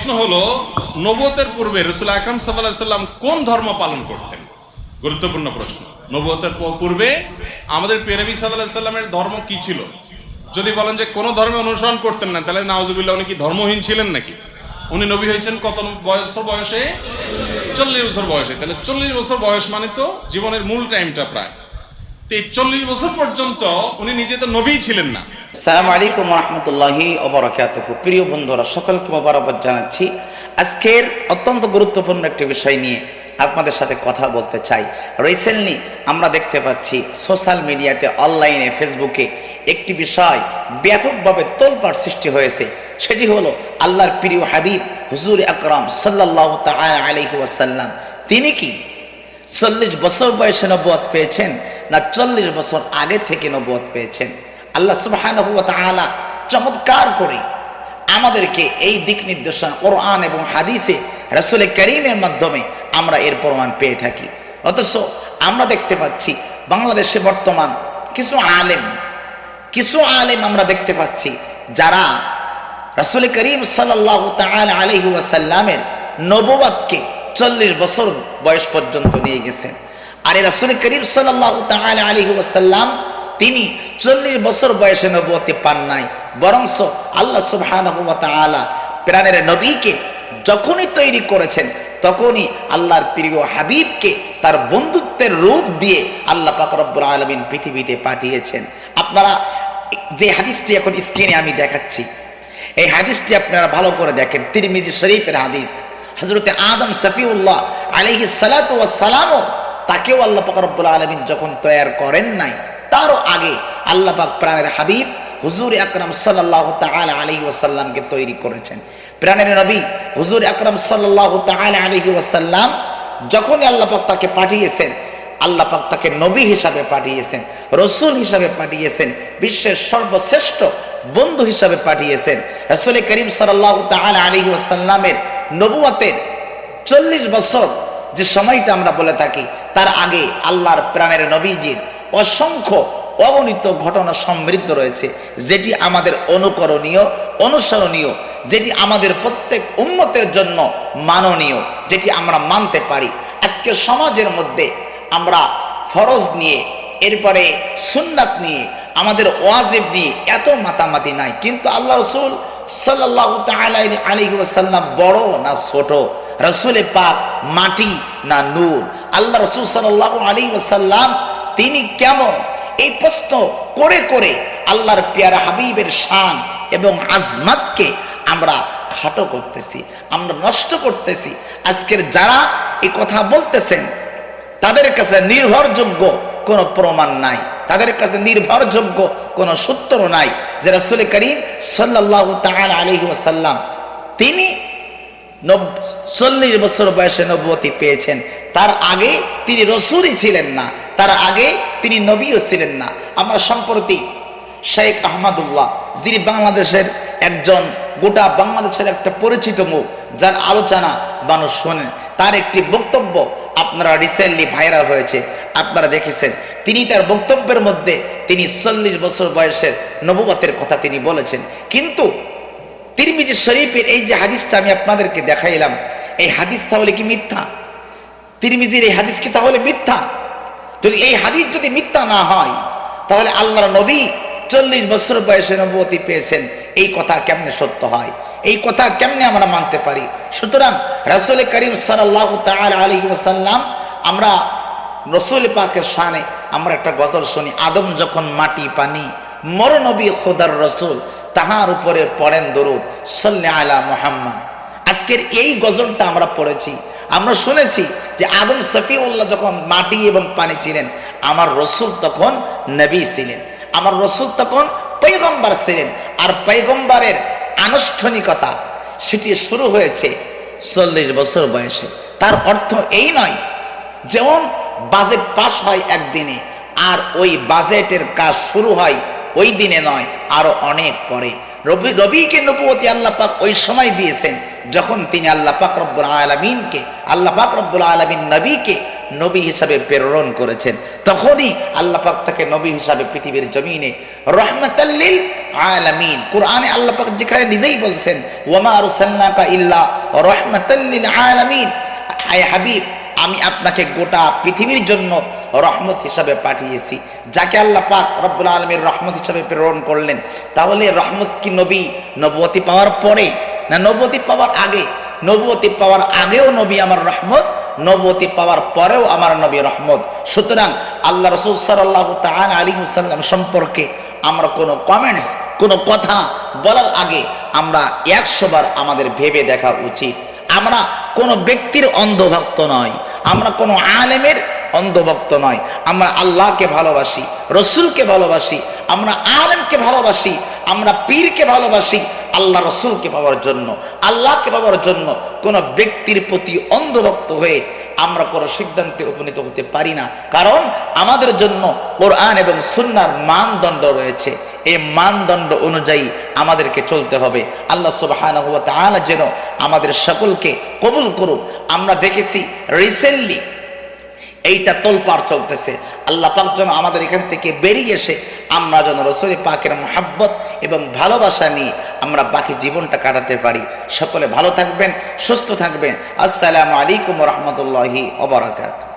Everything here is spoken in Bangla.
প্রশ্ন হলো, নবুয়তের পূর্বে রাসূল আকরাম সাল্লাল্লাহু আলাইহি সাল্লাম কোন ধর্ম পালন করতেন? গুরুত্বপূর্ণ প্রশ্ন। নবুয়তের পূর্বে আমাদের প্রিয় নবী সাল্লাল্লাহু আলাইহি সাল্লামের ধর্ম কি ছিল? যদি বলেন যে কোনো ধর্মে অনুসরণ করতেন না, তাহলে নাউজুবিল্লাহ উনি কি ধর্মহীন ছিলেন নাকি? উনি নবী হয়েছেন কত বয়সে? 40 বছর বয়সে। তাহলে 40 বছর বয়স মানে তো জীবনের মূল টাইমটা প্রায়। তো এই 40 বছর পর্যন্ত উনি নিজে তো নবীই ছিলেন না। আসসালামু আলাইকুম ওয়া রাহমাতুল্লাহি ওয়া বারাকাতুহু। প্রিয় বন্ধুরা, সকলকে মোবারকবাদ জানাচ্ছি। আজকের অত্যন্ত গুরুত্বপূর্ণ একটি বিষয় নিয়ে আপনাদের সাথে কথা বলতে চাই। রিসেন্টলি আমরা দেখতে পাচ্ছি সোশ্যাল মিডিয়াতে, অনলাইনে, ফেসবুকে একটি বিষয় ব্যাপকভাবে তোলপাড় সৃষ্টি হয়েছে। সেটি হলো আল্লাহর প্রিয় হাবিব হুজুর আকরাম সাল্লাল্লাহু তাআলা আলাইহি ওয়াসাল্লাম তিনি কি 40 বছর বয়সে নবুয়ত পেয়েছেন, না 40 বছর আগে থেকে নবুয়ত পেয়েছেন? আল্লাহ সুবহানাহু ওয়া তাআলা চমৎকার করে আমাদেরকে এই দিক নির্দেশনা কোরআন এবং হাদিসে রাসূল কারীমের মাধ্যমে আমরা এর প্রমাণ পেয়ে থাকি। অথচ আমরা দেখতে পাচ্ছি বাংলাদেশে বর্তমান কিছু আলেম আমরা দেখতে পাচ্ছি যারা রাসূল করিম সাল্লাল্লাহু তাআলা আলাইহি ওয়াসাল্লামের নবুয়তকে 40 বছর বয়স পর্যন্ত নিয়ে গেছেন। আর এই রাসূল করিম সাল্লাল্লাহু তাআলা আলাইহি ওয়াসাল্লাম তিনি 40 বছর বয়সে নবুয়ত পান নাই, বরংস আল্লাহ সুবহানাহু ওয়া তাআলা প্রাণের নবীকে যখনই তৈরি করেছেন তখনই আল্লাহর প্রিয় হাবিবকে তার বন্ধুত্বের রূপ দিয়ে আল্লাহ পাক রব্বুল আলামিন পৃথিবীতে পাঠিয়েছেন। আপনারা যে হাদিসটি এখন স্ক্রিনে আমি দেখাচ্ছি, এই হাদিসটি আপনারা ভালো করে দেখেন। তিরমিজি শরীফের হাদিস। হযরতে আদম সফিউল্লাহ আলাইহিস সালাতু ওয়াস সালাম, তাকেও আল্লাহ পাক রব্বুল আলামিন যখন তৈরি করেন নাই, তারও আগে আল্লাহ পাক প্রাণের হাবিব হুজুর আকরাম সাল্লাল্লাহু তাআলা আলাইহি ওয়াসাল্লামকে তৈরি করেছেন। প্রাণের নবী হুজুর আকরাম সাল্লাল্লাহু তাআলা আলাইহি ওয়াসাল্লাম যখনই আল্লাহ পাক তাকে পাঠিয়েছেন, আল্লাহ পাক তাকে নবী হিসাবে পাঠিয়েছেন, রাসূল হিসাবে পাঠিয়েছেন, বিশ্বের সর্বশ্রেষ্ঠ বন্ধু হিসাবে পাঠিয়েছেন। রাসূল করিম সাল্লাল্লাহু তাআলা আলাইহি ওয়াসাল্লামের নবুয়তের 40 বছর যে সময়টা আমরা বলে থাকি, তার আগে আল্লাহর প্রাণের নবীজির অসংখ্য অগণিত ঘটনা সমৃদ্ধ রয়েছে, যেটি আমাদের অনুকরণীয়, অনুসরণীয়, যেটি আমাদের প্রত্যেক উম্মতের জন্য মাননীয়, যেটি আমরা মানতে পারি। আজকের সমাজের মধ্যে আমরা ফরজ নিয়ে, এরপরে সুন্নাত নিয়ে, আমাদের ওয়াজিব নিয়ে এত মাতামাতি নাই, কিন্তু আল্লাহ রাসূল সাল্লাল্লাহু তাআলা আলাইহি ওয়াসাল্লাম বড় না ছোট? রাসূল পাক মাটি না নূর? আল্লাহ রাসূল সাল্লাল্লাহু আলাইহি ওয়াসাল্লাম তিনি কেমন? এই প্রশ্ন করে করে আল্লাহর পেয়ারা হাবিবের শান এবং আজমাতকে আমরা খাটো করতেছি, আমরা নষ্ট করতেছি। আজকের যারা এই কথা বলতেছেন তাদের কাছে নির্ভরযোগ্য কোনো প্রমাণ নাই, তাদের কাছে নির্ভরযোগ্য কোনো সূত্র নাই যে রাসূল করিম সাল্লাল্লাহু তাআলা আলাইহি ওয়াসাল্লাম তিনি 40 বছর বয়সে নবুয়ত পেয়েছেন। তার আগে তিনি রাসূলই ছিলেন না, তার আগে তিনি নবীও ছিলেন না। আমরা সম্প্রতি শেখ আহমদুল্লাহ, যিনি বাংলাদেশের একজন, গোটা বাংলাদেশের একটা পরিচিত মুখ, যার আলোচনা মানুষ শোনেন, তার একটি বক্তব্য আপনারা রিসেন্টলি ভাইরাল হয়েছে, আপনারা দেখেছেন। তিনি তার বক্তব্যের মধ্যে তিনি 40 বছর বয়সের নবুয়তের কথা তিনি বলেছেন। কিন্তু তিরমিজি শরীফের এই যে হাদিসটা আমি আপনাদেরকে দেখাইলাম, এই হাদিস তাহলে কি মিথ্যা? তিরমিজির এই হাদিস কি তাহলে মিথ্যা? যদি এই হাদিস যদি মিথ্যা না হয়, তাহলে আল্লাহর নবী 40 বছর বয়সে নবুয়ত পেয়েছেন, এই কথা কেমনে সত্য হয়? এই কথা কেমনে আমরা মানতে পারি? সুতরাং রাসূল করিম সাল্লাল্লাহু তাআলা আলাইহি ওয়াসাল্লাম, আমরা রাসূল পাকের শানে আমরা একটা গজল শুনি, আদম যখন মাটি পানি, মর নবী খোদার রাসূল, তাহার উপরে পড়েন দরুদ সাল্লি আলা মুহাম্মদ। আজকের এই গজলটা আমরা পড়েছি, আমরা শুনেছি যে আদম সফিউল্লাহ যখন মাটি এবং পানি ছিলেন, আমার রাসূল তখন নবী ছিলেন, আমার রাসূল তখন পয়গম্বর ছিলেন। আর পয়গম্বরের আনুষ্ঠানিকতা সেটি শুরু হয়েছে 40 বছর বয়সে। তার অর্থ এই নয় যেমন বাজেট পাস হয় একদিনে, আর ওই বাজেটের কাজ শুরু হয় ওই দিনে নয়, আরো অনেক পরে। নবীকে নবুয়ত আল্লাহ পাক ওই সময় দিয়েছেন যখন তিনি আল্লাহ পাক রব্বুল আলামিনকে, আল্লাহ পাক রব্বুল আলামিন নবীকে নবী হিসাবে প্রেরণ করেছেন, তখনই আল্লাহ পাক তাকে নবী হিসাবে পৃথিবীর জমিনে রাহমাতাল লিল আলামিন, কোরআনে আল্লাহ পাক যেখানে নিজেই বলছেন ওয়ামা আরসালনাকা ইল্লা রাহমাতাল লিল আলামিন, হায় হাবিব আমি আপনাকে গোটা পৃথিবীর জন্য রহমত হিসাবে পাঠিয়েছি। যাকে আল্লাহ পাক রব্বুল আলামিন রহমত হিসাবে প্রেরণ করলেন, তাহলে রহমত কি নবী নবুয়তি পাওয়ার পরে না নবুয়তি পাওয়ার আগে? নবুয়তি পাওয়ার আগেও নবী আমার রহমত, নবুয়তি পাওয়ার পরেও আমার নবী রহমত। সুতরাং আল্লাহ রাসূল সাল্লাল্লাহু তাআলা আলাইহি ওয়াসাল্লাম সম্পর্কে আমরা কোনো কমেন্টস, কোনো কথা বলার আগে আমরা 100 বার আমাদের ভেবে দেখা উচিত। আমরা কোনো ব্যক্তির অন্ধভক্ত নয়, আমরা কোনো আলেমের অন্ধভক্ত নয়, আমরা আল্লাহকে ভালোবাসি, রসুলকে ভালোবাসি, আমরা আলেমকে ভালোবাসি, আমরা পীরকে ভালোবাসি আল্লাহ রসুলকে পাওয়ার জন্য, আল্লাহকে পাওয়ার জন্য। কোনো ব্যক্তির প্রতি অন্ধভক্ত হয়ে আমরা কোনো সিদ্ধান্তে উপনীত হতে পারি না, কারণ আমাদের জন্য কোরআন এবং সুন্নাহর মানদণ্ড রয়েছে। এই মানদণ্ড অনুযায়ী আমাদেরকে চলতে হবে। আল্লাহ সুবহানাহু ওয়া তাআলা যেন আমাদের সকলকে কবুল করুক। আমরা দেখেছি রিসেন্টলি এইটা তোলপাড় চলতেছে, আল্লাহ পাক যেন আমাদের এখান থেকে বেরিয়ে এসে আমরা যেন রাসূল পাকের মহব্বত এবং ভালোবাসা নিয়ে আমরা বাকি জীবনটা কাটাতে পারি। সকলে ভালো থাকবেন, সুস্থ থাকবেন। আসসালামু আলাইকুম ওয়া রাহমাতুল্লাহি ওয়া বারাকাতুহু।